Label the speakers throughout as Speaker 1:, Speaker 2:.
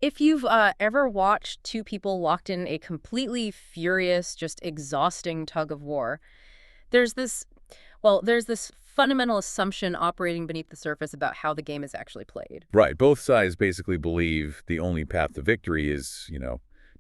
Speaker 1: If you've ever watched two people locked in a completely furious, just exhausting tug of war, there's this, there's this fundamental assumption operating beneath the surface about how the game is actually played.
Speaker 2: Right. Both sides basically believe the only path to victory is,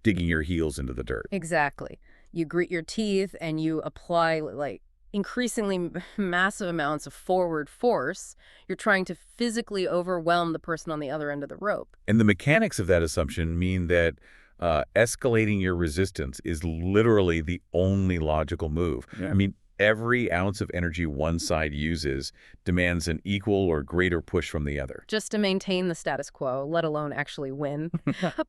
Speaker 2: digging your heels into the dirt.
Speaker 1: Exactly. You grit your teeth and you apply like increasingly massive amounts of forward force. You're trying to physically overwhelm the person on the other end of the rope.
Speaker 2: And the mechanics of that assumption mean that escalating your resistance is literally the only logical move. Yeah. I mean, every ounce of energy one side uses demands an equal or greater push from the other.
Speaker 1: Just to maintain the status quo, let alone actually win.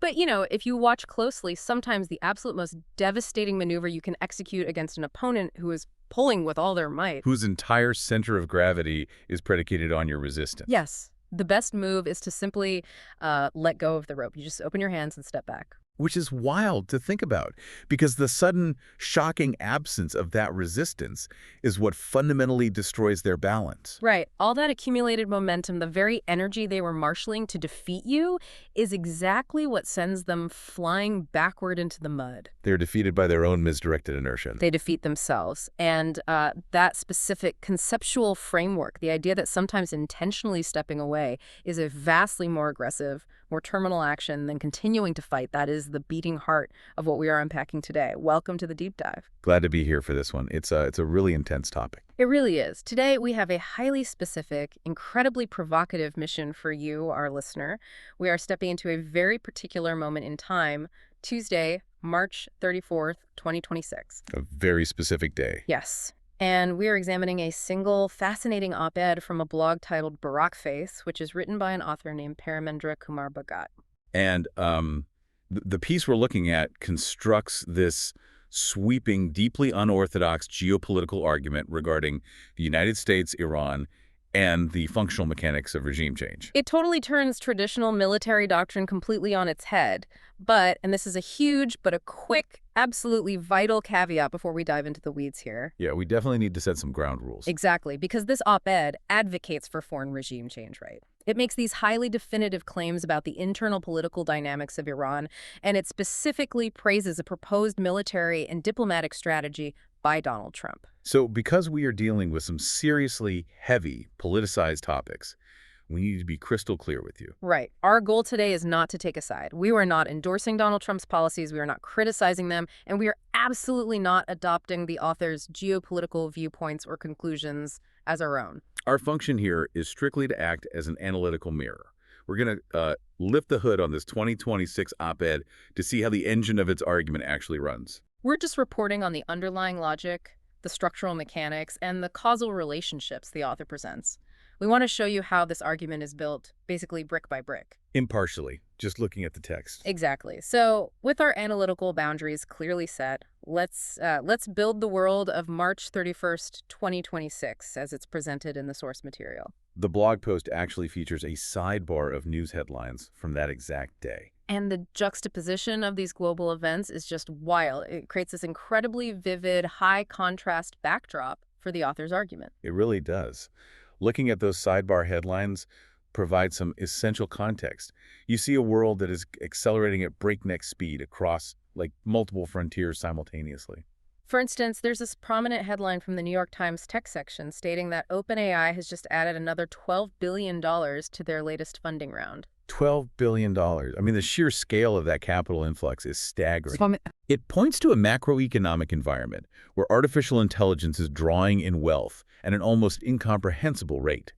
Speaker 1: But, if you watch closely, sometimes the absolute most devastating maneuver you can execute against an opponent who is pulling with all their might.
Speaker 2: Whose entire center of gravity is predicated on your resistance.
Speaker 1: Yes. The best move is to simply let go of the rope. You just open your hands and step back.
Speaker 2: Which is wild to think about, because the sudden, shocking absence of that resistance is what fundamentally destroys their balance.
Speaker 1: Right. All that accumulated momentum, the very energy they were marshaling to defeat you, is exactly what sends them flying backward into the mud.
Speaker 2: They're defeated by their own misdirected inertia.
Speaker 1: They defeat themselves. And that specific conceptual framework, the idea that sometimes intentionally stepping away is a vastly more aggressive, more terminal action than continuing to fight, that is the beating heart of what we are unpacking today. Welcome to the deep dive.
Speaker 2: Glad to be here for this one. It's a really intense topic.
Speaker 1: It really is. Today, we have a highly specific, incredibly provocative mission for you, our listener. We are stepping into a very particular moment in time, Tuesday, March 34th, 2026.
Speaker 2: A very specific day.
Speaker 1: Yes. And we are examining a single fascinating op-ed from a blog titled Barack Faith, which is written by an author named Paramendra Kumar Bhagat.
Speaker 2: And the piece we're looking at constructs this sweeping, deeply unorthodox geopolitical argument regarding the United States, Iran, and the functional mechanics of regime change.
Speaker 1: It totally turns traditional military doctrine completely on its head. But, and this is a huge but a quick, absolutely vital caveat before we dive into the weeds here.
Speaker 2: Yeah, we definitely need to set some ground rules.
Speaker 1: Exactly, because this op-ed advocates for foreign regime change, right? It makes these highly definitive claims about the internal political dynamics of Iran, and it specifically praises a proposed military and diplomatic strategy by Donald Trump.
Speaker 2: So because we are dealing with some seriously heavy, politicized topics, we need to be crystal clear with you.
Speaker 1: Right. Our goal today is not to take a side. We are not endorsing Donald Trump's policies. We are not criticizing them. And we are absolutely not adopting the author's geopolitical viewpoints or conclusions as our own.
Speaker 2: Our function here is strictly to act as an analytical mirror. We're going to lift the hood on this 2026 op-ed to see how the engine of its argument actually runs.
Speaker 1: We're just reporting on the underlying logic, the structural mechanics, and the causal relationships the author presents. We want to show you how this argument is built, basically brick by brick.
Speaker 2: Impartially, just looking at the text.
Speaker 1: Exactly. So, with our analytical boundaries clearly set, let's build the world of March 31st, 2026, as it's presented in the source material.
Speaker 2: The blog post actually features a sidebar of news headlines from that exact day.
Speaker 1: And the juxtaposition of these global events is just wild. It creates this incredibly vivid, high-contrast backdrop for the author's argument.
Speaker 2: It really does. Looking at those sidebar headlines provides some essential context. You see a world that is accelerating at breakneck speed across multiple frontiers simultaneously.
Speaker 1: For instance, there's this prominent headline from the New York Times tech section stating that OpenAI has just added another $12 billion to their latest funding round.
Speaker 2: $12 billion. I mean, the sheer scale of that capital influx is staggering. It points to a macroeconomic environment where artificial intelligence is drawing in wealth at an almost incomprehensible rate.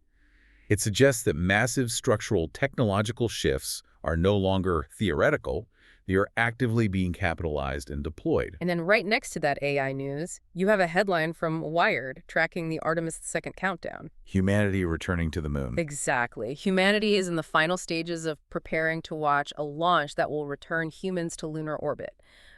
Speaker 2: It suggests that massive structural technological shifts are no longer theoretical. They are actively being capitalized and deployed.
Speaker 1: And then right next to that AI news, you have a headline from Wired tracking the Artemis II countdown.
Speaker 2: Humanity returning to the moon.
Speaker 1: Exactly. Humanity is in the final stages of preparing to watch a launch that will return humans to lunar orbit.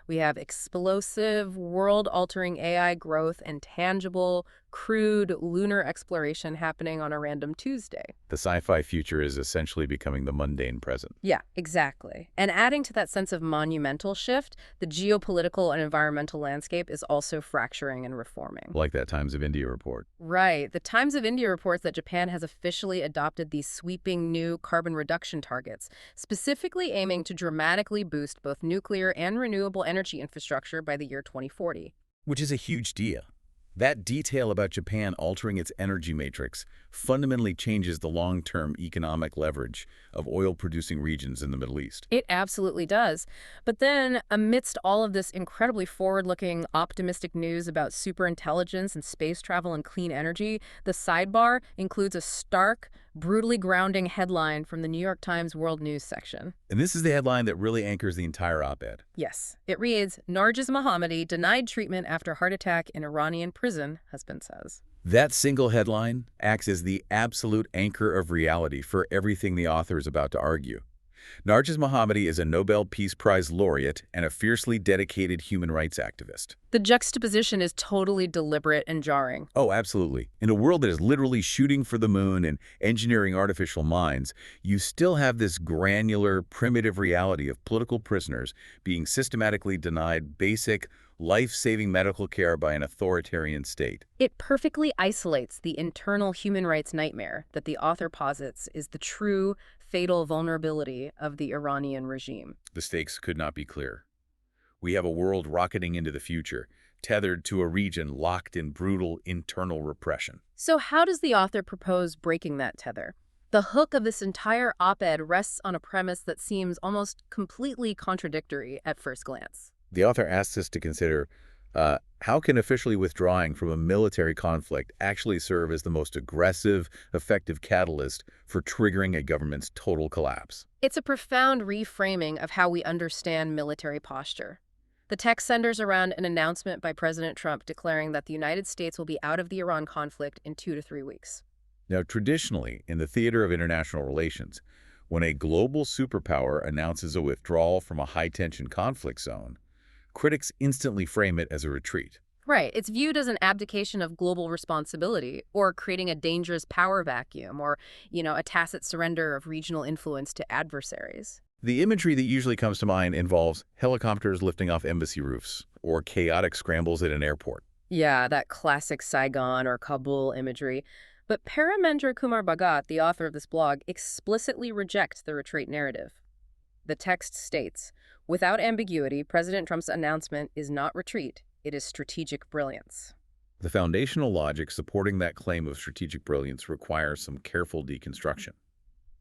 Speaker 1: We have explosive, world-altering AI growth and tangible, crude lunar exploration happening on a random Tuesday.
Speaker 2: The sci-fi future is essentially becoming the mundane present.
Speaker 1: Yeah, exactly. And adding to that sense of monumental shift, the geopolitical and environmental landscape is also fracturing and reforming.
Speaker 2: Like that Times of India report.
Speaker 1: Right. The Times of India reports that Japan has officially adopted these sweeping new carbon reduction targets, specifically aiming to dramatically boost both nuclear and renewable energy infrastructure by the year 2040.
Speaker 2: Which is a huge deal. That detail about Japan altering its energy matrix fundamentally changes the long-term economic leverage of oil-producing regions in the Middle East.
Speaker 1: It absolutely does. But then, amidst all of this incredibly forward-looking, optimistic news about superintelligence and space travel and clean energy, the sidebar includes a stark, brutally grounding headline from the New York Times World News section.
Speaker 2: And this is the headline that really anchors the entire op-ed.
Speaker 1: Yes. It reads, Narges Mohammadi denied treatment after heart attack in Iranian prison, husband says.
Speaker 2: That single headline acts as the absolute anchor of reality for everything the author is about to argue. Narges Mohammadi is a Nobel Peace Prize laureate and a fiercely dedicated human rights activist.
Speaker 1: The juxtaposition is totally deliberate and jarring.
Speaker 2: Oh, absolutely. In a world that is literally shooting for the moon and engineering artificial minds, you still have this granular, primitive reality of political prisoners being systematically denied basic, life-saving medical care by an authoritarian state.
Speaker 1: It perfectly isolates the internal human rights nightmare that the author posits is the true, fatal vulnerability of the Iranian regime.
Speaker 2: The stakes could not be clearer. We have a world rocketing into the future, tethered to a region locked in brutal internal repression.
Speaker 1: So how does the author propose breaking that tether? The hook of this entire op-ed rests on a premise that seems almost completely contradictory at first glance.
Speaker 2: The author asks us to consider how can officially withdrawing from a military conflict actually serve as the most aggressive, effective catalyst for triggering a government's total collapse?
Speaker 1: It's a profound reframing of how we understand military posture. The text centers around an announcement by President Trump declaring that the United States will be out of the Iran conflict in 2 to 3 weeks.
Speaker 2: Now, traditionally, in the theater of international relations, when a global superpower announces a withdrawal from a high-tension conflict zone, critics instantly frame it as a retreat.
Speaker 1: Right. It's viewed as an abdication of global responsibility or creating a dangerous power vacuum or, a tacit surrender of regional influence to adversaries.
Speaker 2: The imagery that usually comes to mind involves helicopters lifting off embassy roofs or chaotic scrambles at an airport.
Speaker 1: Yeah, that classic Saigon or Kabul imagery. But Paramendra Kumar Bhagat, the author of this blog, explicitly rejects the retreat narrative. The text states, without ambiguity, President Trump's announcement is not retreat, it is strategic brilliance.
Speaker 2: The foundational logic supporting that claim of strategic brilliance requires some careful deconstruction.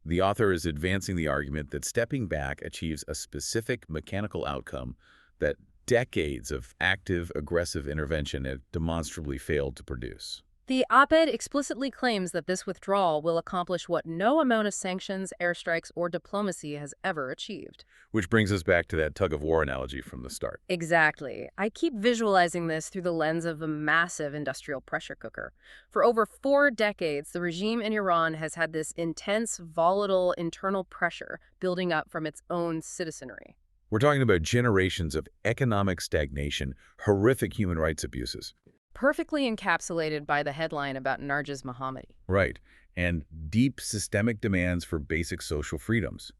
Speaker 2: The author is advancing the argument that stepping back achieves a specific mechanical outcome that decades of active, aggressive intervention have demonstrably failed to produce.
Speaker 1: The op-ed explicitly claims that this withdrawal will accomplish what no amount of sanctions, airstrikes, or diplomacy has ever achieved.
Speaker 2: Which brings us back to that tug-of-war analogy from the start.
Speaker 1: Exactly. I keep visualizing this through the lens of a massive industrial pressure cooker. For over 4 decades, the regime in Iran has had this intense, volatile internal pressure building up from its own citizenry.
Speaker 2: We're talking about generations of economic stagnation, horrific human rights abuses.
Speaker 1: Perfectly encapsulated by the headline about Narges Mohammadi.
Speaker 2: Right, and deep systemic demands for basic social freedoms.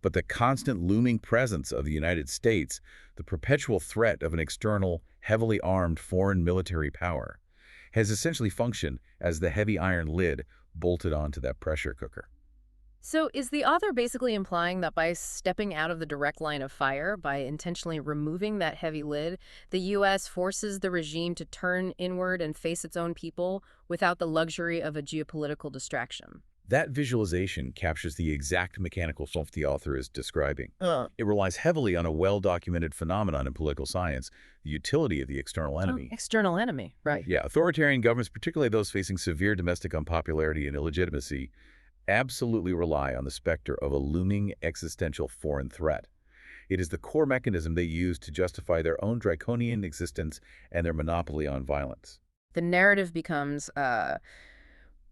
Speaker 2: But the constant looming presence of the United States, the perpetual threat of an external, heavily armed foreign military power, has essentially functioned as the heavy iron lid bolted onto that pressure cooker.
Speaker 1: So is the author basically implying that by stepping out of the direct line of fire, by intentionally removing that heavy lid, the U.S. forces the regime to turn inward and face its own people without the luxury of a geopolitical distraction?
Speaker 2: That visualization captures the exact mechanical self the author is describing. It relies heavily on a well-documented phenomenon in political science, the utility of the external enemy.
Speaker 1: External enemy, right.
Speaker 2: Yeah, authoritarian governments, particularly those facing severe domestic unpopularity and illegitimacy, absolutely rely on the specter of a looming existential foreign threat. It is the core mechanism they use to justify their own draconian existence and their monopoly on violence.
Speaker 1: The narrative becomes,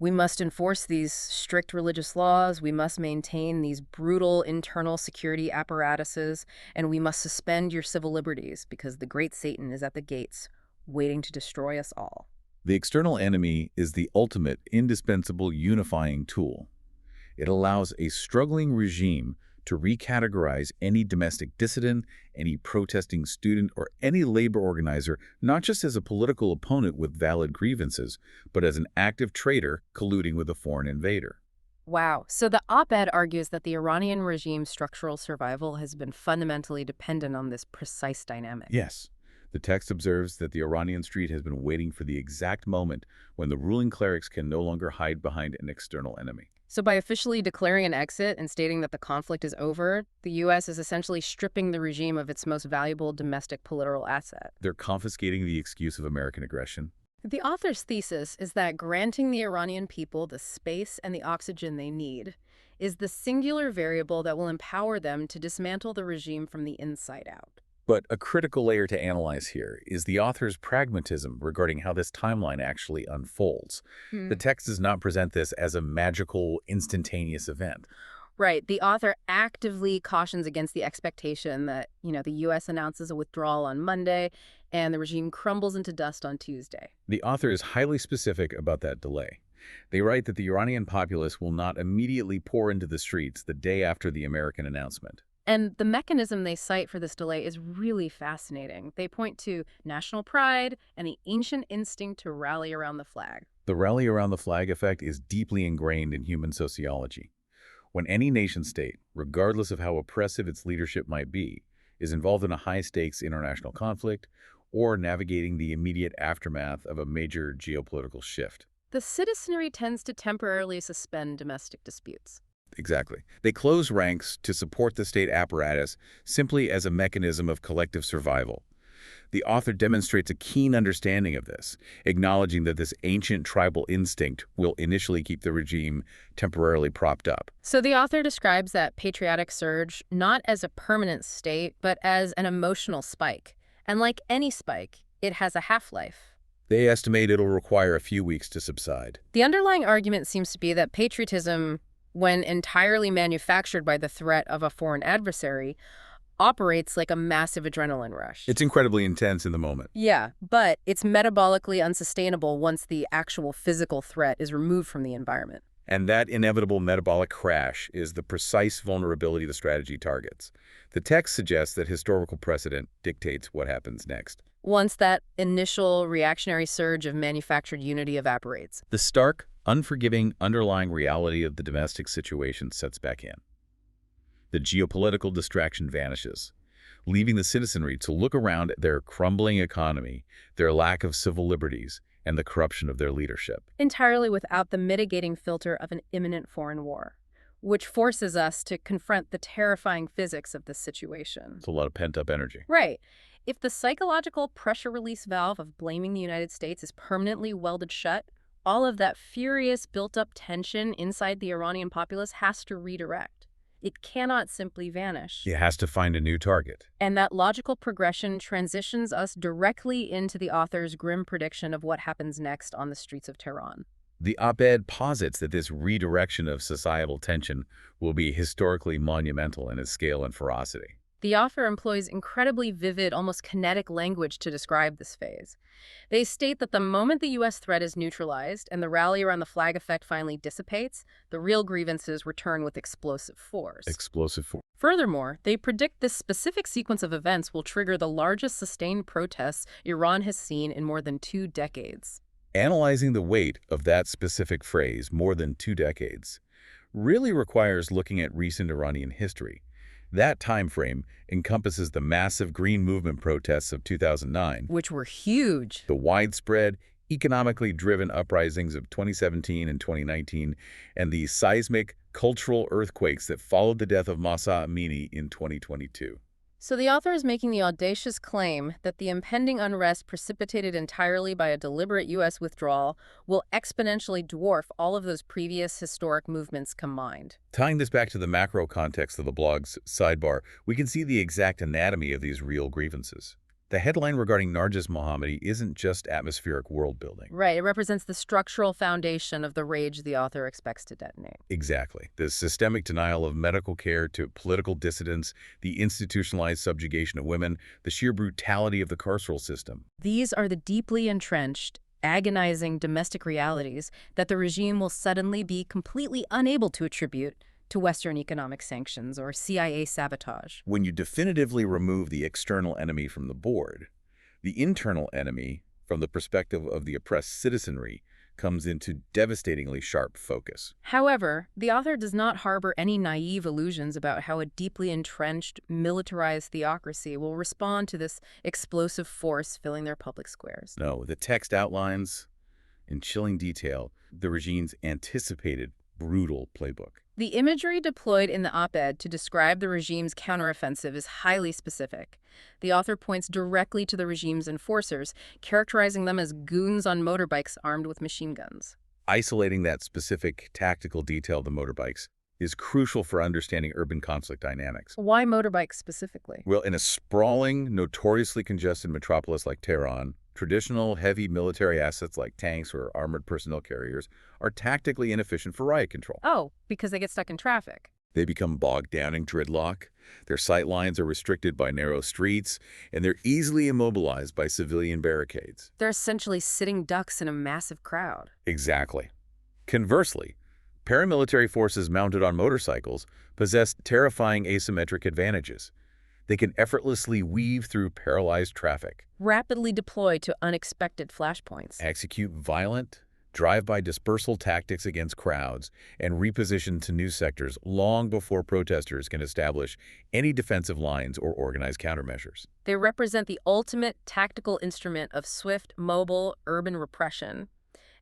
Speaker 1: we must enforce these strict religious laws, we must maintain these brutal internal security apparatuses, and we must suspend your civil liberties because the great Satan is at the gates, waiting to destroy us all.
Speaker 2: The external enemy is the ultimate, indispensable unifying tool. It allows a struggling regime to recategorize any domestic dissident, any protesting student, or any labor organizer not just as a political opponent with valid grievances, but as an active traitor colluding with a foreign invader.
Speaker 1: Wow. So the op-ed argues that the Iranian regime's structural survival has been fundamentally dependent on this precise dynamic.
Speaker 2: Yes, the text observes that the Iranian street has been waiting for the exact moment when the ruling clerics can no longer hide behind an external enemy.
Speaker 1: So by officially declaring an exit and stating that the conflict is over, the U.S. is essentially stripping the regime of its most valuable domestic political asset.
Speaker 2: They're confiscating the excuse of American aggression.
Speaker 1: The author's thesis is that granting the Iranian people the space and the oxygen they need is the singular variable that will empower them to dismantle the regime from the inside out.
Speaker 2: But a critical layer to analyze here is the author's pragmatism regarding how this timeline actually unfolds. The text does not present this as a magical, instantaneous event.
Speaker 1: Right. The author actively cautions against the expectation that, the U.S. announces a withdrawal on Monday and the regime crumbles into dust on Tuesday.
Speaker 2: The author is highly specific about that delay. They write that the Iranian populace will not immediately pour into the streets the day after the American announcement.
Speaker 1: And the mechanism they cite for this delay is really fascinating. They point to national pride and the ancient instinct to rally around the flag.
Speaker 2: The rally around the flag effect is deeply ingrained in human sociology. When any nation-state, regardless of how oppressive its leadership might be, is involved in a high-stakes international conflict or navigating the immediate aftermath of a major geopolitical shift.
Speaker 1: The citizenry tends to temporarily suspend domestic disputes.
Speaker 2: Exactly. They close ranks to support the state apparatus simply as a mechanism of collective survival. The author demonstrates a keen understanding of this, acknowledging that this ancient tribal instinct will initially keep the regime temporarily propped up.
Speaker 1: So the author describes that patriotic surge not as a permanent state, but as an emotional spike. And like any spike, it has a half-life.
Speaker 2: They estimate it'll require a few weeks to subside.
Speaker 1: The underlying argument seems to be that patriotism, when entirely manufactured by the threat of a foreign adversary, operates like a massive adrenaline rush.
Speaker 2: It's incredibly intense in the moment.
Speaker 1: Yeah, but it's metabolically unsustainable once the actual physical threat is removed from the environment.
Speaker 2: And that inevitable metabolic crash is the precise vulnerability the strategy targets. The text suggests that historical precedent dictates what happens next.
Speaker 1: Once that initial reactionary surge of manufactured unity evaporates.
Speaker 2: The stark, unforgiving underlying reality of the domestic situation sets back in. The geopolitical distraction vanishes, leaving the citizenry to look around at their crumbling economy, their lack of civil liberties, and the corruption of their leadership.
Speaker 1: Entirely without the mitigating filter of an imminent foreign war, which forces us to confront the terrifying physics of this situation.
Speaker 2: It's a lot of pent-up energy.
Speaker 1: Right. If the psychological pressure release valve of blaming the United States is permanently welded shut, all of that furious built-up tension inside the Iranian populace has to redirect. It cannot simply vanish.
Speaker 2: It has to find a new target.
Speaker 1: And that logical progression transitions us directly into the author's grim prediction of what happens next on the streets of Tehran.
Speaker 2: The op-ed posits that this redirection of societal tension will be historically monumental in its scale and ferocity.
Speaker 1: The author employs incredibly vivid, almost kinetic language to describe this phase. They state that the moment the U.S. threat is neutralized and the rally around the flag effect finally dissipates, the real grievances return with explosive force.
Speaker 2: Explosive force.
Speaker 1: Furthermore, they predict this specific sequence of events will trigger the largest sustained protests Iran has seen in more than 2 decades.
Speaker 2: Analyzing the weight of that specific phrase, more than 2 decades, really requires looking at recent Iranian history. That time frame encompasses the massive Green Movement protests of 2009,
Speaker 1: which were huge,
Speaker 2: the widespread, economically driven uprisings of 2017 and 2019, and the seismic cultural earthquakes that followed the death of Mahsa Amini in 2022.
Speaker 1: So the author is making the audacious claim that the impending unrest precipitated entirely by a deliberate U.S. withdrawal will exponentially dwarf all of those previous historic movements combined.
Speaker 2: Tying this back to the macro context of the blog's sidebar, we can see the exact anatomy of these real grievances. The headline regarding Narges Mohammadi isn't just atmospheric world-building.
Speaker 1: Right, it represents the structural foundation of the rage the author expects to detonate.
Speaker 2: Exactly. The systemic denial of medical care to political dissidents, the institutionalized subjugation of women, the sheer brutality of the carceral system.
Speaker 1: These are the deeply entrenched, agonizing domestic realities that the regime will suddenly be completely unable to attribute to Western economic sanctions or CIA sabotage.
Speaker 2: When you definitively remove the external enemy from the board, the internal enemy, from the perspective of the oppressed citizenry, comes into devastatingly sharp focus.
Speaker 1: However, the author does not harbor any naive illusions about how a deeply entrenched, militarized theocracy will respond to this explosive force filling their public squares.
Speaker 2: No, the text outlines, in chilling detail, the regime's anticipated brutal playbook.
Speaker 1: The imagery deployed in the op-ed to describe the regime's counteroffensive is highly specific. The author points directly to the regime's enforcers, characterizing them as goons on motorbikes armed with machine guns.
Speaker 2: Isolating that specific tactical detail of the motorbikes is crucial for understanding urban conflict dynamics.
Speaker 1: Why motorbikes specifically?
Speaker 2: Well, in a sprawling, notoriously congested metropolis like Tehran, traditional heavy military assets like tanks or armored personnel carriers are tactically inefficient for riot control.
Speaker 1: Oh, because they get stuck in traffic.
Speaker 2: They become bogged down in gridlock, their sight lines are restricted by narrow streets, and they're easily immobilized by civilian barricades.
Speaker 1: They're essentially sitting ducks in a massive crowd.
Speaker 2: Exactly. Conversely, paramilitary forces mounted on motorcycles possess terrifying asymmetric advantages. They can effortlessly weave through paralyzed traffic,
Speaker 1: Rapidly deploy to unexpected flashpoints.
Speaker 2: execute violent, drive-by dispersal tactics against crowds, and reposition to new sectors long before protesters can establish any defensive lines or organize countermeasures.
Speaker 1: They represent the ultimate tactical instrument of swift, mobile, urban repression.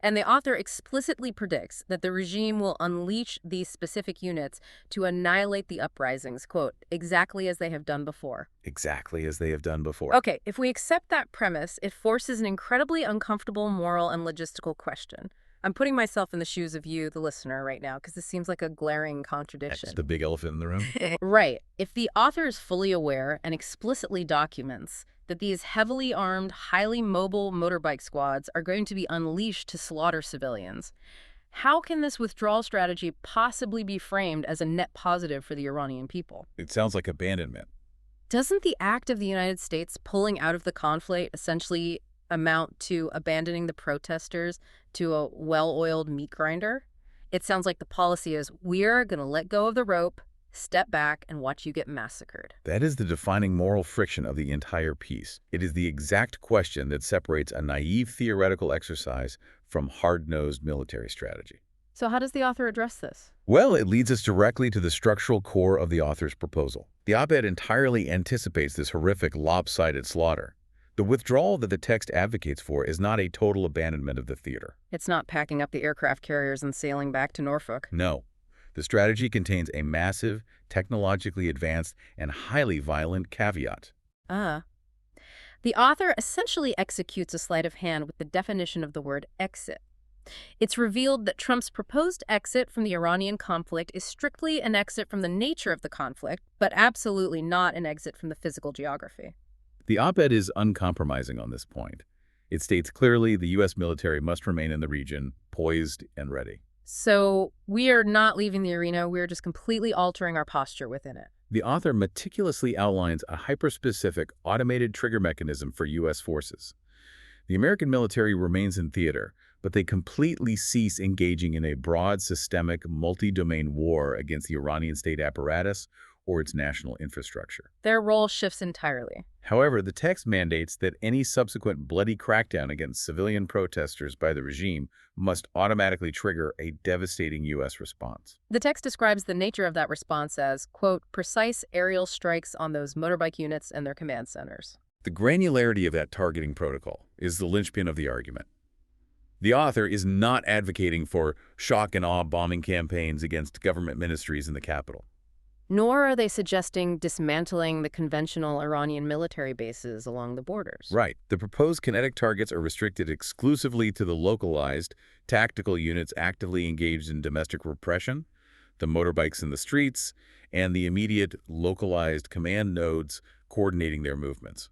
Speaker 1: And the author explicitly predicts that the regime will unleash these specific units to annihilate the uprisings, quote, exactly as they have done before.
Speaker 2: Exactly as they have done before.
Speaker 1: Okay, if we accept that premise, it forces an incredibly uncomfortable moral and logistical question. I'm putting myself in the shoes of you, the listener, right now, because this seems like a glaring contradiction.
Speaker 2: That's the big elephant in the room.
Speaker 1: Right. If the author is fully aware and explicitly documents that these heavily armed, highly mobile motorbike squads are going to be unleashed to slaughter civilians, how can this withdrawal strategy possibly be framed as a net positive for the Iranian people?
Speaker 2: It sounds like abandonment.
Speaker 1: Doesn't the act of the United States pulling out of the conflict essentially amount to abandoning the protesters to a well-oiled meat grinder? It sounds like the policy is, we're going to let go of the rope, step back, and watch you get massacred.
Speaker 2: That is the defining moral friction of the entire piece. It is the exact question that separates a naive theoretical exercise from hard-nosed military strategy.
Speaker 1: So how does the author address this?
Speaker 2: Well, it leads us directly to the structural core of the author's proposal. The op-ed entirely anticipates this horrific, lopsided slaughter. The withdrawal that the text advocates for is not a total abandonment of the theater.
Speaker 1: It's not packing up the aircraft carriers and sailing back to Norfolk.
Speaker 2: No. The strategy contains a massive, technologically advanced, and highly violent caveat.
Speaker 1: The author essentially executes a sleight of hand with the definition of the word exit. It's revealed that Trump's proposed exit from the Iranian conflict is strictly an exit from the nature of the conflict, but absolutely not an exit from the physical geography.
Speaker 2: The op-ed is uncompromising on this point. It states clearly the U.S. military must remain in the region, poised and ready.
Speaker 1: So we are not leaving the arena, we're just completely altering our posture within it.
Speaker 2: The author meticulously outlines a hyper-specific automated trigger mechanism for U.S. forces. The American military remains in theater, but they completely cease engaging in a broad, systemic, multi-domain war against the Iranian state apparatus or its national infrastructure.
Speaker 1: Their role shifts entirely.
Speaker 2: However, the text mandates that any subsequent bloody crackdown against civilian protesters by the regime must automatically trigger a devastating U.S. response.
Speaker 1: The text describes the nature of that response as, quote, precise aerial strikes on those motorbike units and their command centers.
Speaker 2: The granularity of that targeting protocol is the linchpin of the argument. The author is not advocating for shock and awe bombing campaigns against government ministries in the capital.
Speaker 1: Nor are they suggesting dismantling the conventional Iranian military bases along the borders.
Speaker 2: Right. The proposed kinetic targets are restricted exclusively to the localized, tactical units actively engaged in domestic repression, the motorbikes in the streets, and the immediate, localized command nodes coordinating their movements.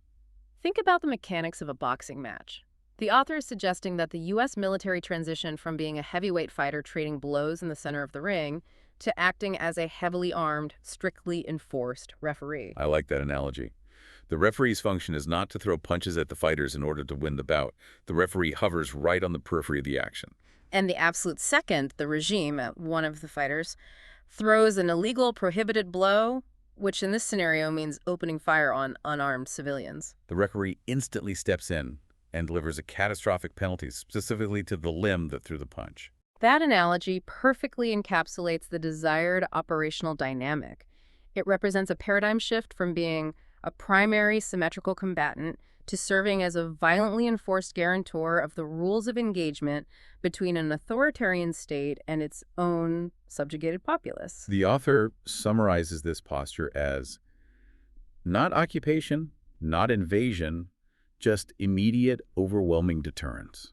Speaker 1: Think about the mechanics of a boxing match. The author is suggesting that the U.S. military transition from being a heavyweight fighter trading blows in the center of the ring to acting as a heavily armed, strictly enforced referee.
Speaker 2: I like that analogy. The referee's function is not to throw punches at the fighters in order to win the bout. The referee hovers right on the periphery of the action.
Speaker 1: And the absolute second, the regime, one of the fighters, throws an illegal, prohibited blow, which in this scenario means opening fire on unarmed civilians.
Speaker 2: The referee instantly steps in and delivers a catastrophic penalty, specifically to the limb that threw the punch.
Speaker 1: That analogy perfectly encapsulates the desired operational dynamic. It represents a paradigm shift from being a primary symmetrical combatant to serving as a violently enforced guarantor of the rules of engagement between an authoritarian state and its own subjugated populace.
Speaker 2: The author summarizes this posture as not occupation, not invasion, just immediate, overwhelming deterrence.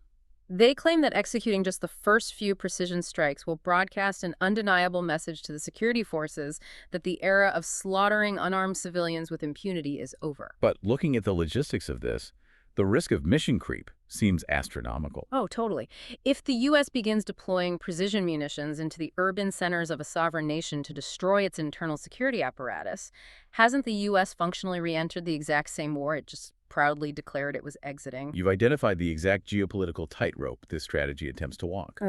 Speaker 1: They claim that executing just the first few precision strikes will broadcast an undeniable message to the security forces that the era of slaughtering unarmed civilians with impunity is over.
Speaker 2: But looking at the logistics of this, the risk of mission creep seems astronomical.
Speaker 1: Oh, totally. If the U.S. begins deploying precision munitions into the urban centers of a sovereign nation to destroy its internal security apparatus, hasn't the U.S. functionally re-entered the exact same war it just proudly declared it was exiting?
Speaker 2: You've identified the exact geopolitical tightrope this strategy attempts to walk.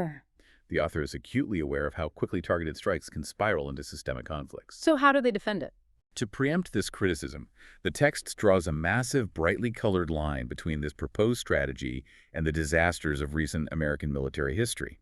Speaker 2: The author is acutely aware of how quickly targeted strikes can spiral into systemic conflicts.
Speaker 1: So how do they defend it?
Speaker 2: To preempt this criticism, the text draws a massive, brightly colored line between this proposed strategy and the disasters of recent American military history.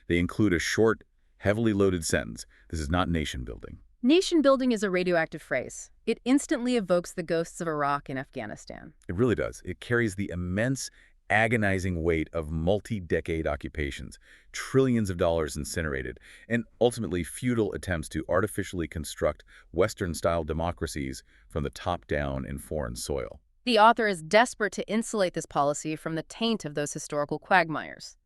Speaker 2: They include a short, heavily loaded sentence: "This is not nation building."
Speaker 1: Nation building is a radioactive phrase. It instantly evokes the ghosts of Iraq and Afghanistan.
Speaker 2: It really does. It carries the immense, agonizing weight of multi-decade occupations, trillions of dollars incinerated, and ultimately futile attempts to artificially construct Western-style democracies from the top down in foreign soil.
Speaker 1: The author is desperate to insulate this policy from the taint of those historical quagmires.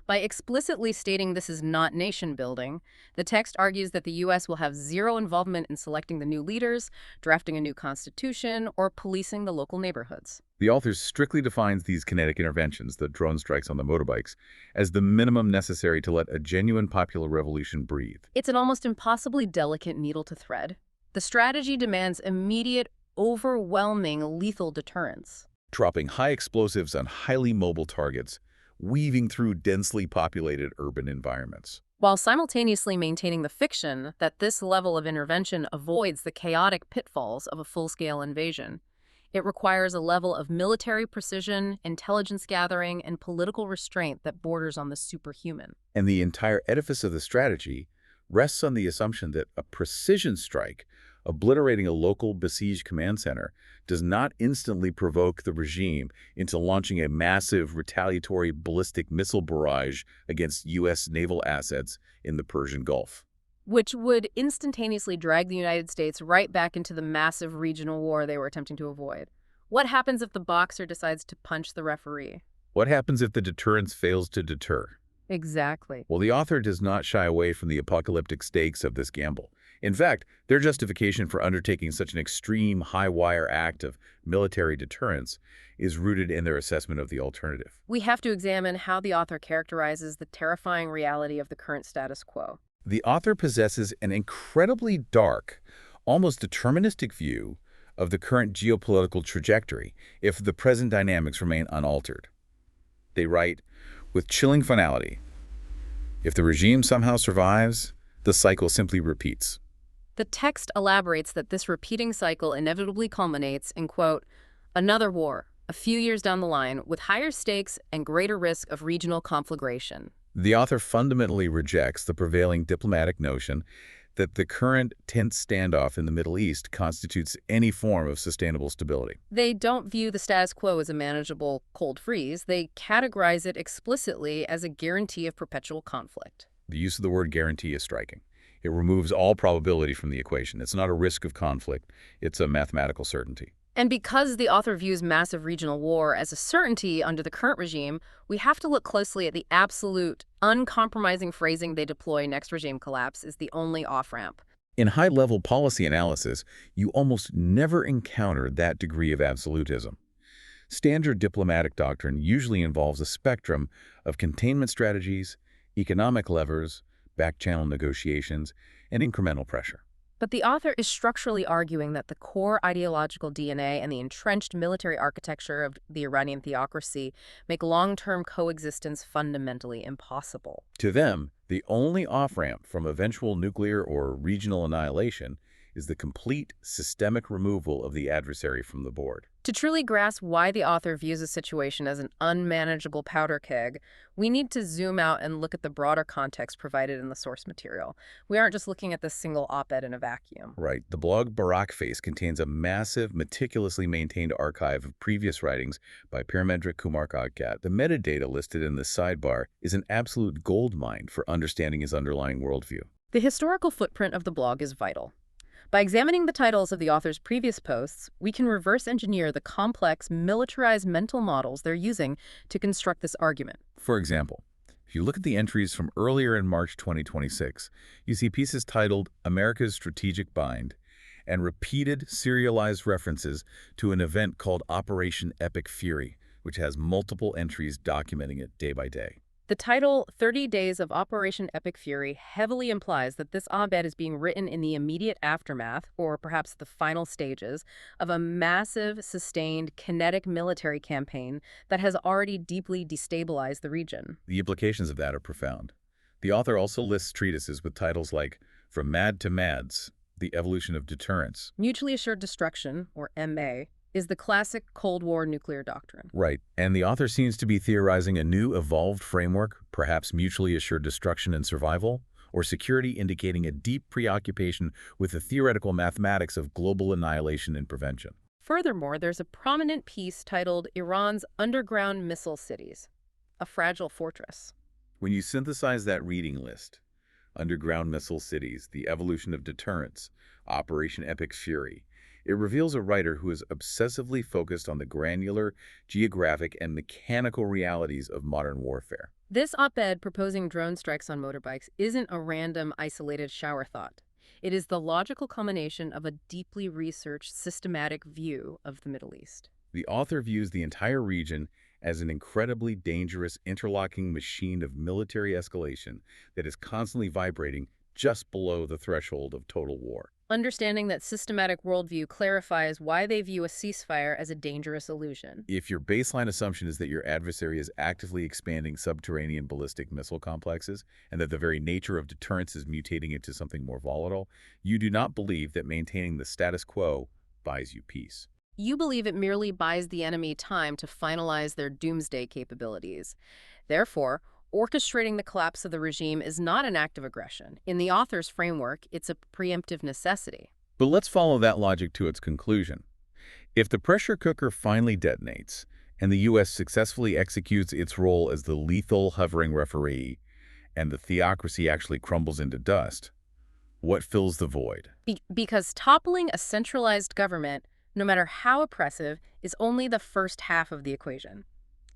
Speaker 1: By explicitly stating this is not nation-building, the text argues that the U.S. will have zero involvement in selecting the new leaders, drafting a new constitution, or policing the local neighborhoods.
Speaker 2: The author strictly defines these kinetic interventions, the drone strikes on the motorbikes, as the minimum necessary to let a genuine popular revolution breathe.
Speaker 1: It's an almost impossibly delicate needle to thread. The strategy demands immediate, overwhelming, lethal deterrence.
Speaker 2: Dropping high explosives on highly mobile targets, weaving through densely populated urban environments,
Speaker 1: while simultaneously maintaining the fiction that this level of intervention avoids the chaotic pitfalls of a full-scale invasion. It requires a level of military precision, intelligence gathering, and political restraint that borders on the superhuman.
Speaker 2: And the entire edifice of the strategy rests on the assumption that a precision strike, obliterating a local besieged command center, does not instantly provoke the regime into launching a massive retaliatory ballistic missile barrage against U.S. naval assets in the Persian Gulf,
Speaker 1: which would instantaneously drag the United States right back into the massive regional war they were attempting to avoid. What happens if the boxer decides to punch the referee?
Speaker 2: What happens if the deterrence fails to deter?
Speaker 1: Exactly.
Speaker 2: Well, the author does not shy away from the apocalyptic stakes of this gamble. In fact, their justification for undertaking such an extreme, high-wire act of military deterrence is rooted in their assessment of the alternative.
Speaker 1: We have to examine how the author characterizes the terrifying reality of the current status quo.
Speaker 2: The author possesses an incredibly dark, almost deterministic view of the current geopolitical trajectory if the present dynamics remain unaltered. They write, with chilling finality, "If the regime somehow survives, the cycle simply repeats."
Speaker 1: The text elaborates that this repeating cycle inevitably culminates in, quote, another war, a few years down the line, with higher stakes and greater risk of regional conflagration.
Speaker 2: The author fundamentally rejects the prevailing diplomatic notion that the current tense standoff in the Middle East constitutes any form of sustainable stability.
Speaker 1: They don't view the status quo as a manageable cold freeze. They categorize it explicitly as a guarantee of perpetual conflict.
Speaker 2: The use of the word guarantee is striking. It removes all probability from the equation. It's not a risk of conflict. It's a mathematical certainty.
Speaker 1: And because the author views massive regional war as a certainty under the current regime, we have to look closely at the absolute, uncompromising phrasing they deploy next regime collapse is the only off-ramp.
Speaker 2: In high-level policy analysis, you almost never encounter that degree of absolutism. Standard diplomatic doctrine usually involves a spectrum of containment strategies, economic levers, back-channel negotiations, and incremental pressure.
Speaker 1: But the author is structurally arguing that the core ideological DNA and the entrenched military architecture of the Iranian theocracy make long-term coexistence fundamentally impossible.
Speaker 2: To them, the only off-ramp from eventual nuclear or regional annihilation is the complete systemic removal of the adversary from the board.
Speaker 1: To truly grasp why the author views a situation as an unmanageable powder keg, we need to zoom out and look at the broader context provided in the source material. We aren't just looking at this single op-ed in a vacuum.
Speaker 2: Right. The blog Barak Face contains a massive, meticulously maintained archive of previous writings by Paramendra Kumar Kagkat. The metadata listed in the sidebar is an absolute goldmine for understanding his underlying worldview.
Speaker 1: The historical footprint of the blog is vital. By examining the titles of the author's previous posts, we can reverse engineer the complex, militarized mental models they're using to construct this argument.
Speaker 2: For example, if you look at the entries from earlier in March 2026, you see pieces titled America's Strategic Bind and repeated serialized references to an event called Operation Epic Fury, which has multiple entries documenting it day by day.
Speaker 1: The title, 30 Days of Operation Epic Fury, heavily implies that this op-ed is being written in the immediate aftermath, or perhaps the final stages, of a massive, sustained, kinetic military campaign that has already deeply destabilized the region.
Speaker 2: The implications of that are profound. The author also lists treatises with titles like From Mad to Mads, The Evolution of Deterrence.
Speaker 1: Mutually Assured Destruction, or MA, is the classic Cold War nuclear doctrine.
Speaker 2: Right, and the author seems to be theorizing a new evolved framework, perhaps mutually assured destruction and survival, or security, indicating a deep preoccupation with the theoretical mathematics of global annihilation and prevention.
Speaker 1: Furthermore, there's a prominent piece titled Iran's Underground Missile Cities, a Fragile Fortress.
Speaker 2: When you synthesize that reading list, Underground Missile Cities, The Evolution of Deterrence, Operation Epic Fury, it reveals a writer who is obsessively focused on the granular, geographic, and mechanical realities of modern warfare.
Speaker 1: This op-ed proposing drone strikes on motorbikes isn't a random, isolated shower thought. It is the logical culmination of a deeply researched, systematic view of the Middle East.
Speaker 2: The author views the entire region as an incredibly dangerous, interlocking machine of military escalation that is constantly vibrating just below the threshold of total war.
Speaker 1: Understanding that systematic worldview clarifies why they view a ceasefire as a dangerous illusion.
Speaker 2: If your baseline assumption is that your adversary is actively expanding subterranean ballistic missile complexes and that the very nature of deterrence is mutating into something more volatile, you do not believe that maintaining the status quo buys you peace.
Speaker 1: You believe it merely buys the enemy time to finalize their doomsday capabilities. Therefore, orchestrating the collapse of the regime is not an act of aggression. In the author's framework, it's a preemptive necessity.
Speaker 2: But let's follow that logic to its conclusion. If the pressure cooker finally detonates, and the U.S. successfully executes its role as the lethal hovering referee, and the theocracy actually crumbles into dust, what fills the void?
Speaker 1: Because toppling a centralized government, no matter how oppressive, is only the first half of the equation.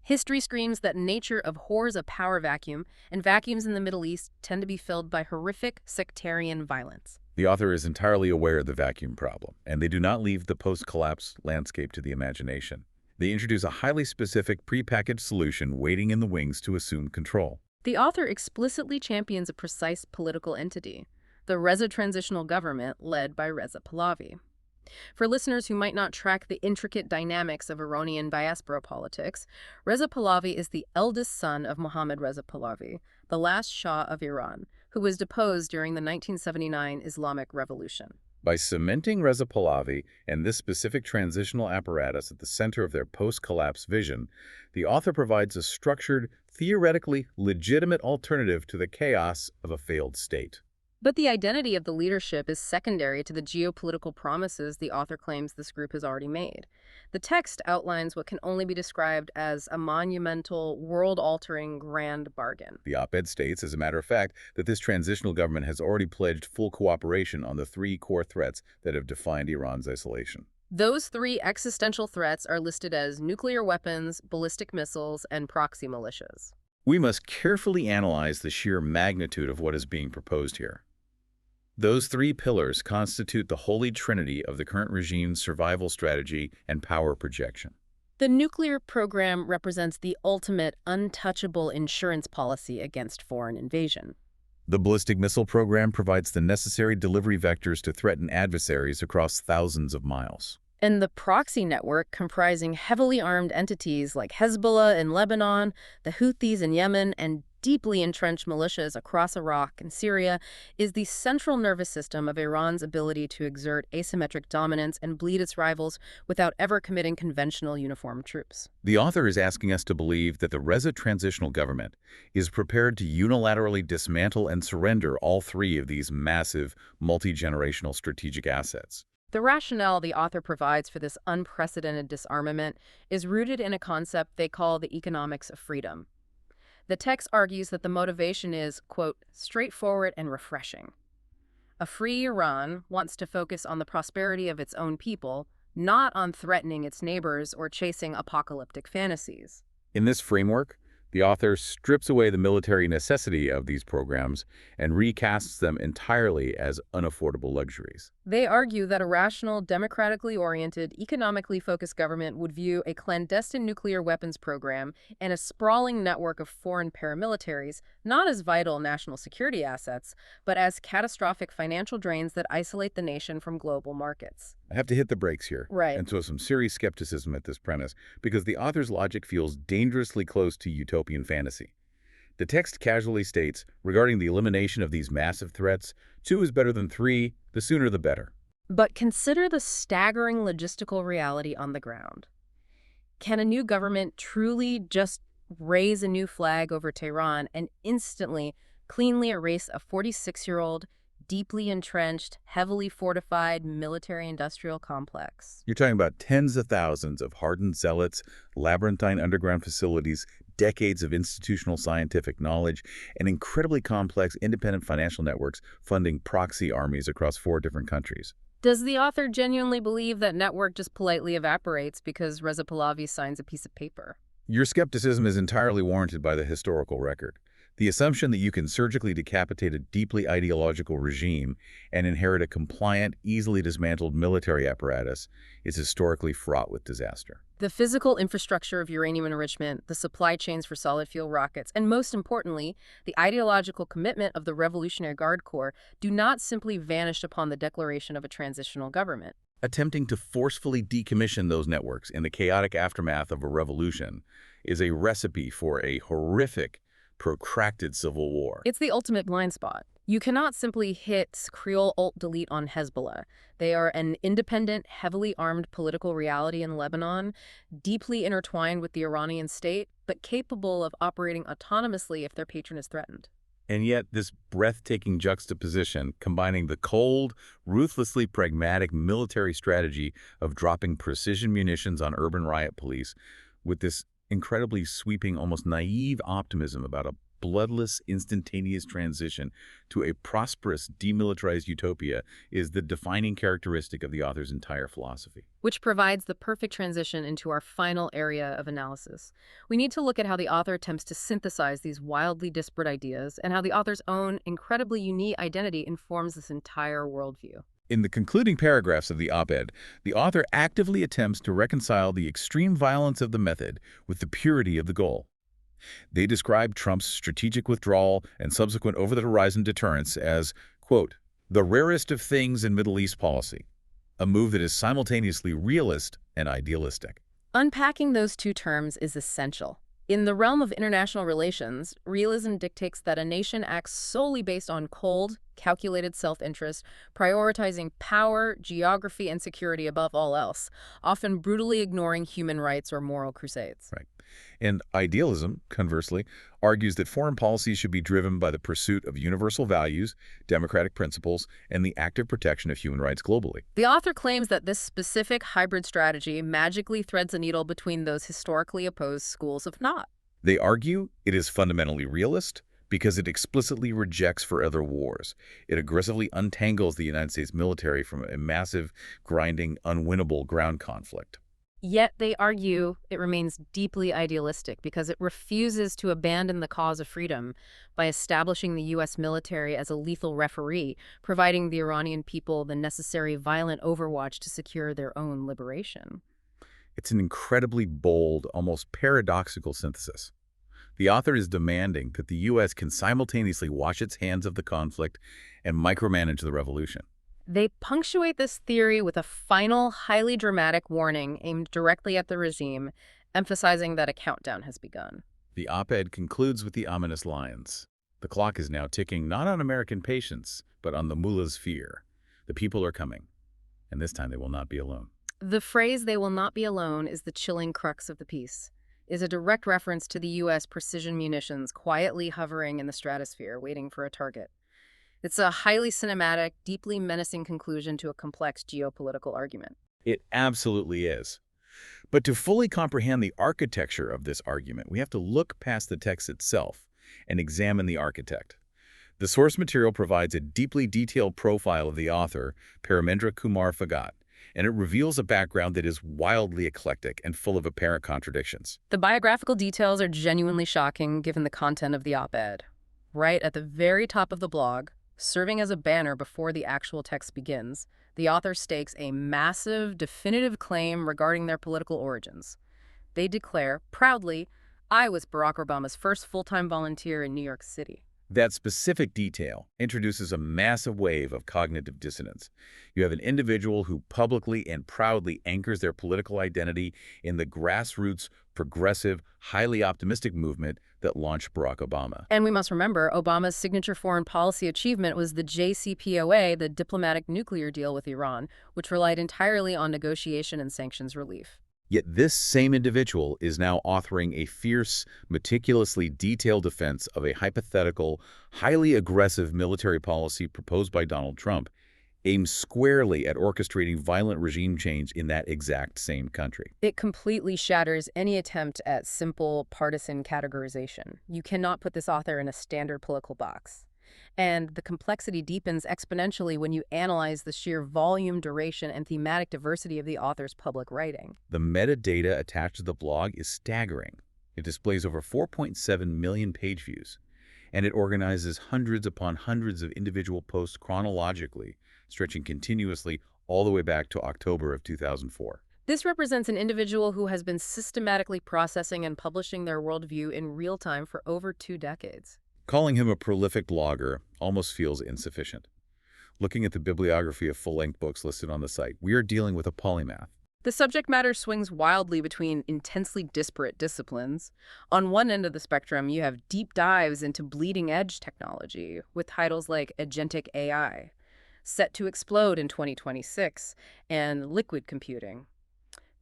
Speaker 1: History screams that nature abhors a power vacuum, and vacuums in the Middle East tend to be filled by horrific sectarian violence.
Speaker 2: The author is entirely aware of the vacuum problem, and they do not leave the post-collapse landscape to the imagination. They introduce a highly specific prepackaged solution waiting in the wings to assume control.
Speaker 1: The author explicitly champions a precise political entity, the Reza transitional government led by Reza Pahlavi. For listeners who might not track the intricate dynamics of Iranian diaspora politics, Reza Pahlavi is the eldest son of Mohammad Reza Pahlavi, the last Shah of Iran, who was deposed during the 1979 Islamic Revolution.
Speaker 2: By cementing Reza Pahlavi and this specific transitional apparatus at the center of their post-collapse vision, the author provides a structured, theoretically legitimate alternative to the chaos of a failed state.
Speaker 1: But the identity of the leadership is secondary to the geopolitical promises the author claims this group has already made. The text outlines what can only be described as a monumental, world-altering grand bargain.
Speaker 2: The op-ed states, as a matter of fact, that this transitional government has already pledged full cooperation on the three core threats that have defined Iran's isolation.
Speaker 1: Those three existential threats are listed as nuclear weapons, ballistic missiles, and proxy militias.
Speaker 2: We must carefully analyze the sheer magnitude of what is being proposed here. Those three pillars constitute the holy trinity of the current regime's survival strategy and power projection.
Speaker 1: The nuclear program represents the ultimate, untouchable insurance policy against foreign invasion.
Speaker 2: The ballistic missile program provides the necessary delivery vectors to threaten adversaries across thousands of miles.
Speaker 1: And the proxy network, comprising heavily armed entities like Hezbollah in Lebanon, the Houthis in Yemen, and deeply entrenched militias across Iraq and Syria, is the central nervous system of Iran's ability to exert asymmetric dominance and bleed its rivals without ever committing conventional uniformed troops.
Speaker 2: The author is asking us to believe that the Reza transitional government is prepared to unilaterally dismantle and surrender all three of these massive, multi-generational strategic assets.
Speaker 1: The rationale the author provides for this unprecedented disarmament is rooted in a concept they call the economics of freedom. The text argues that the motivation is, quote, straightforward and refreshing. A free Iran wants to focus on the prosperity of its own people, not on threatening its neighbors or chasing apocalyptic fantasies.
Speaker 2: In this framework, the author strips away the military necessity of these programs and recasts them entirely as unaffordable luxuries.
Speaker 1: They argue that a rational, democratically oriented, economically focused government would view a clandestine nuclear weapons program and a sprawling network of foreign paramilitaries not as vital national security assets, but as catastrophic financial drains that isolate the nation from global markets.
Speaker 2: I have to hit the brakes here
Speaker 1: Right.
Speaker 2: and throw some serious skepticism at this premise because the author's logic feels dangerously close to utopian fantasy. The text casually states, regarding the elimination of these massive threats, 2 is better than 3, the sooner the better.
Speaker 1: But consider the staggering logistical reality on the ground. Can a new government truly just raise a new flag over Tehran and instantly, cleanly erase a 46-year-old, deeply entrenched, heavily fortified military-industrial complex?
Speaker 2: You're talking about tens of thousands of hardened zealots, labyrinthine underground facilities, decades of institutional scientific knowledge, and incredibly complex independent financial networks funding proxy armies across 4 different countries.
Speaker 1: Does the author genuinely believe that network just politely evaporates because Reza Pahlavi signs a piece of paper?
Speaker 2: Your skepticism is entirely warranted by the historical record. The assumption that you can surgically decapitate a deeply ideological regime and inherit a compliant, easily dismantled military apparatus is historically fraught with disaster.
Speaker 1: The physical infrastructure of uranium enrichment, the supply chains for solid fuel rockets, and most importantly, the ideological commitment of the Revolutionary Guard Corps do not simply vanish upon the declaration of a transitional government.
Speaker 2: Attempting to forcefully decommission those networks in the chaotic aftermath of a revolution is a recipe for a horrific, protracted civil war.
Speaker 1: It's the ultimate blind spot. You cannot simply hit Creole Alt-Delete on Hezbollah. They are an independent, heavily armed political reality in Lebanon, deeply intertwined with the Iranian state, but capable of operating autonomously if their patron is threatened.
Speaker 2: And yet, this breathtaking juxtaposition, combining the cold, ruthlessly pragmatic military strategy of dropping precision munitions on urban riot police with this incredibly sweeping, almost naive optimism about a bloodless, instantaneous transition to a prosperous, demilitarized utopia is the defining characteristic of the author's entire philosophy.
Speaker 1: Which provides the perfect transition into our final area of analysis. We need to look at how the author attempts to synthesize these wildly disparate ideas and how the author's own incredibly unique identity informs this entire worldview.
Speaker 2: In the concluding paragraphs of the op-ed, the author actively attempts to reconcile the extreme violence of the method with the purity of the goal. They describe Trump's strategic withdrawal and subsequent over-the-horizon deterrence as, quote, the rarest of things in Middle East policy, a move that is simultaneously realist and idealistic.
Speaker 1: Unpacking those two terms is essential. In the realm of international relations, realism dictates that a nation acts solely based on cold, calculated self-interest, prioritizing power, geography, and security above all else, often brutally ignoring human rights or moral crusades.
Speaker 2: Right. And idealism, conversely, argues that foreign policy should be driven by the pursuit of universal values, democratic principles, and the active protection of human rights globally.
Speaker 1: The author claims that this specific hybrid strategy magically threads a needle between those historically opposed schools of thought.
Speaker 2: They argue it is fundamentally realist because it explicitly rejects forever wars. It aggressively untangles the United States military from a massive, grinding, unwinnable ground conflict.
Speaker 1: Yet, they argue, it remains deeply idealistic because it refuses to abandon the cause of freedom by establishing the U.S. military as a lethal referee, providing the Iranian people the necessary violent overwatch to secure their own liberation.
Speaker 2: It's an incredibly bold, almost paradoxical synthesis. The author is demanding that the U.S. can simultaneously wash its hands of the conflict and micromanage the revolution.
Speaker 1: They punctuate this theory with a final, highly dramatic warning aimed directly at the regime, emphasizing that a countdown has begun.
Speaker 2: The op-ed concludes with the ominous lines. The clock is now ticking not on American patience, but on the mullah's fear. The people are coming, and this time they will not be alone.
Speaker 1: The phrase, "they will not be alone," is the chilling crux of the piece, is a direct reference to the U.S. precision munitions quietly hovering in the stratosphere, waiting for a target. It's a highly cinematic, deeply menacing conclusion to a complex geopolitical argument.
Speaker 2: It absolutely is. But to fully comprehend the architecture of this argument, we have to look past the text itself and examine the architect. The source material provides a deeply detailed profile of the author, Paramendra Kumar Phagat, and it reveals a background that is wildly eclectic and full of apparent contradictions.
Speaker 1: The biographical details are genuinely shocking given the content of the op-ed. Right at the very top of the blog, serving as a banner before the actual text begins, the author stakes a massive, definitive claim regarding their political origins. They declare, proudly, "I was Barack Obama's first full-time volunteer in New York City."
Speaker 2: That specific detail introduces a massive wave of cognitive dissonance. You have an individual who publicly and proudly anchors their political identity in the grassroots, progressive, highly optimistic movement that launched Barack Obama.
Speaker 1: And we must remember, Obama's signature foreign policy achievement was the JCPOA, the diplomatic nuclear deal with Iran, which relied entirely on negotiation and sanctions relief.
Speaker 2: Yet this same individual is now authoring a fierce, meticulously detailed defense of a hypothetical, highly aggressive military policy proposed by Donald Trump, aimed squarely at orchestrating violent regime change in that exact same country.
Speaker 1: It completely shatters any attempt at simple partisan categorization. You cannot put this author in a standard political box. And the complexity deepens exponentially when you analyze the sheer volume, duration, and thematic diversity of the author's public writing.
Speaker 2: The metadata attached to the blog is staggering. It displays over 4.7 million page views, and it organizes hundreds upon hundreds of individual posts chronologically, stretching continuously all the way back to October of 2004.
Speaker 1: This represents an individual who has been systematically processing and publishing their worldview in real time for over 2 decades.
Speaker 2: Calling him a prolific blogger almost feels insufficient. Looking at the bibliography of full-length books listed on the site, we are dealing with a polymath.
Speaker 1: The subject matter swings wildly between intensely disparate disciplines. On one end of the spectrum, you have deep dives into bleeding-edge technology with titles like Agentic AI, set to explode in 2026, and liquid computing,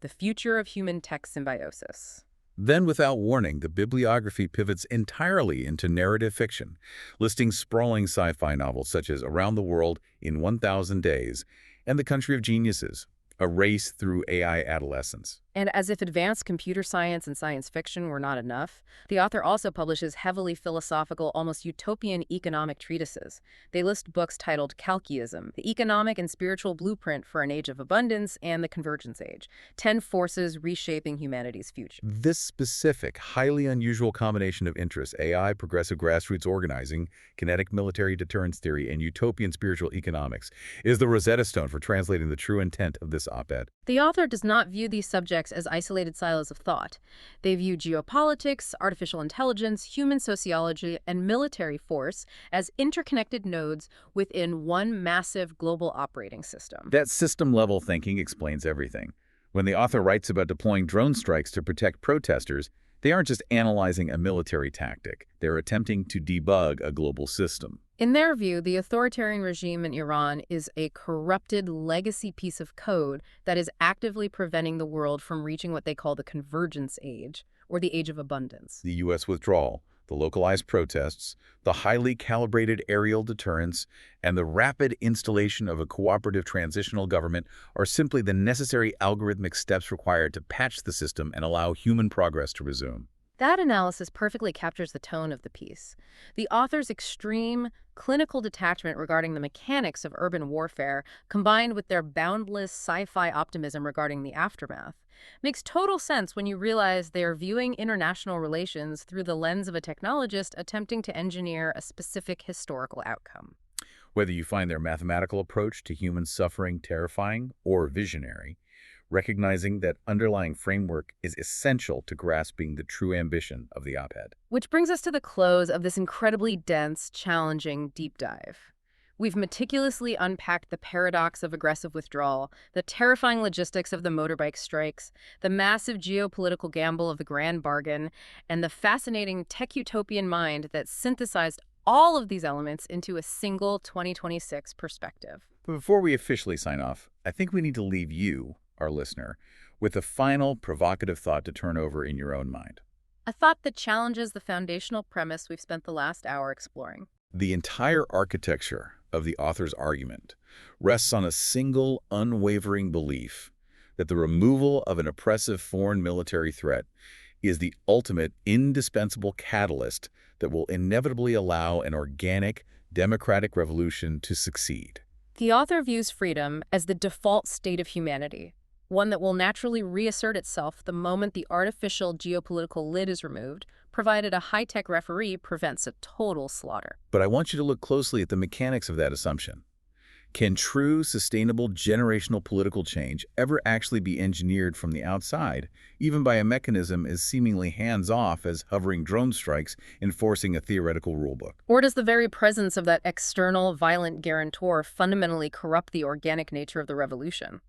Speaker 1: the future of human-tech symbiosis.
Speaker 2: Then, without warning, the bibliography pivots entirely into narrative fiction, listing sprawling sci-fi novels such as Around the World in 1,000 Days and The Country of Geniuses, a race through AI adolescence.
Speaker 1: And as if advanced computer science and science fiction were not enough, the author also publishes heavily philosophical, almost utopian economic treatises. They list books titled Calcuism, The Economic and Spiritual Blueprint for an Age of Abundance, and The Convergence Age, 10 Forces Reshaping Humanity's Future.
Speaker 2: This specific, highly unusual combination of interests, AI, progressive grassroots organizing, kinetic military deterrence theory, and utopian spiritual economics, is the Rosetta Stone for translating the true intent of this op-ed.
Speaker 1: The author does not view these subjects as isolated silos of thought. They view geopolitics, artificial intelligence, human sociology, and military force as interconnected nodes within one massive global operating system.
Speaker 2: That system-level thinking explains everything. When the author writes about deploying drone strikes to protect protesters, they aren't just analyzing a military tactic. They're attempting to debug a global system.
Speaker 1: In their view, the authoritarian regime in Iran is a corrupted legacy piece of code that is actively preventing the world from reaching what they call the convergence age, or the age of abundance.
Speaker 2: The U.S. withdrawal, the localized protests, the highly calibrated aerial deterrence, and the rapid installation of a cooperative transitional government are simply the necessary algorithmic steps required to patch the system and allow human progress to resume.
Speaker 1: That analysis perfectly captures the tone of the piece. The author's extreme, clinical detachment regarding the mechanics of urban warfare, combined with their boundless sci-fi optimism regarding the aftermath, makes total sense when you realize they are viewing international relations through the lens of a technologist attempting to engineer a specific historical outcome.
Speaker 2: Whether you find their mathematical approach to human suffering terrifying or visionary, recognizing that underlying framework is essential to grasping the true ambition of the op-ed.
Speaker 1: Which brings us to the close of this incredibly dense, challenging deep dive. We've meticulously unpacked the paradox of aggressive withdrawal, the terrifying logistics of the motorbike strikes, the massive geopolitical gamble of the grand bargain, and the fascinating tech-utopian mind that synthesized all of these elements into a single 2026 perspective.
Speaker 2: But before we officially sign off, I think we need to leave you, our listener, with a final provocative thought to turn over in your own mind.
Speaker 1: A thought that challenges the foundational premise we've spent the last hour exploring.
Speaker 2: The entire architecture of the author's argument rests on a single, unwavering belief that the removal of an oppressive foreign military threat is the ultimate, indispensable catalyst that will inevitably allow an organic, democratic revolution to succeed.
Speaker 1: The author views freedom as the default state of humanity, one that will naturally reassert itself the moment the artificial geopolitical lid is removed, provided a high-tech referee prevents a total slaughter.
Speaker 2: But I want you to look closely at the mechanics of that assumption. Can true, sustainable, generational political change ever actually be engineered from the outside, even by a mechanism as seemingly hands-off as hovering drone strikes enforcing a theoretical rulebook?
Speaker 1: Or does the very presence of that external, violent guarantor fundamentally corrupt the organic nature of the revolution?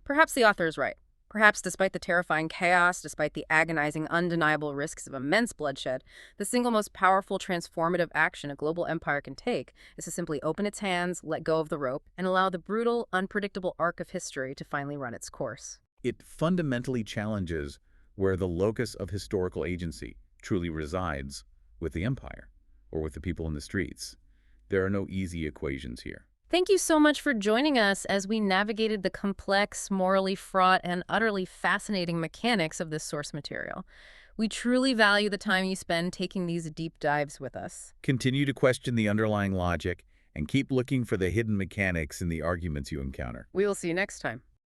Speaker 1: Perhaps the author is right. Perhaps despite the terrifying chaos, despite the agonizing, undeniable risks of immense bloodshed, the single most powerful transformative action a global empire can take is to simply open its hands, let go of the rope, and allow the brutal, unpredictable arc of history to finally run its course.
Speaker 2: It fundamentally challenges where the locus of historical agency truly resides with the empire or with the people in the streets. There are no easy equations here.
Speaker 1: Thank you so much for joining us as we navigated the complex, morally fraught, and utterly fascinating mechanics of this source material. We truly value the time you spend taking these deep dives with us.
Speaker 2: Continue to question the underlying logic and keep looking for the hidden mechanics in the arguments you encounter.
Speaker 1: We will see you next time.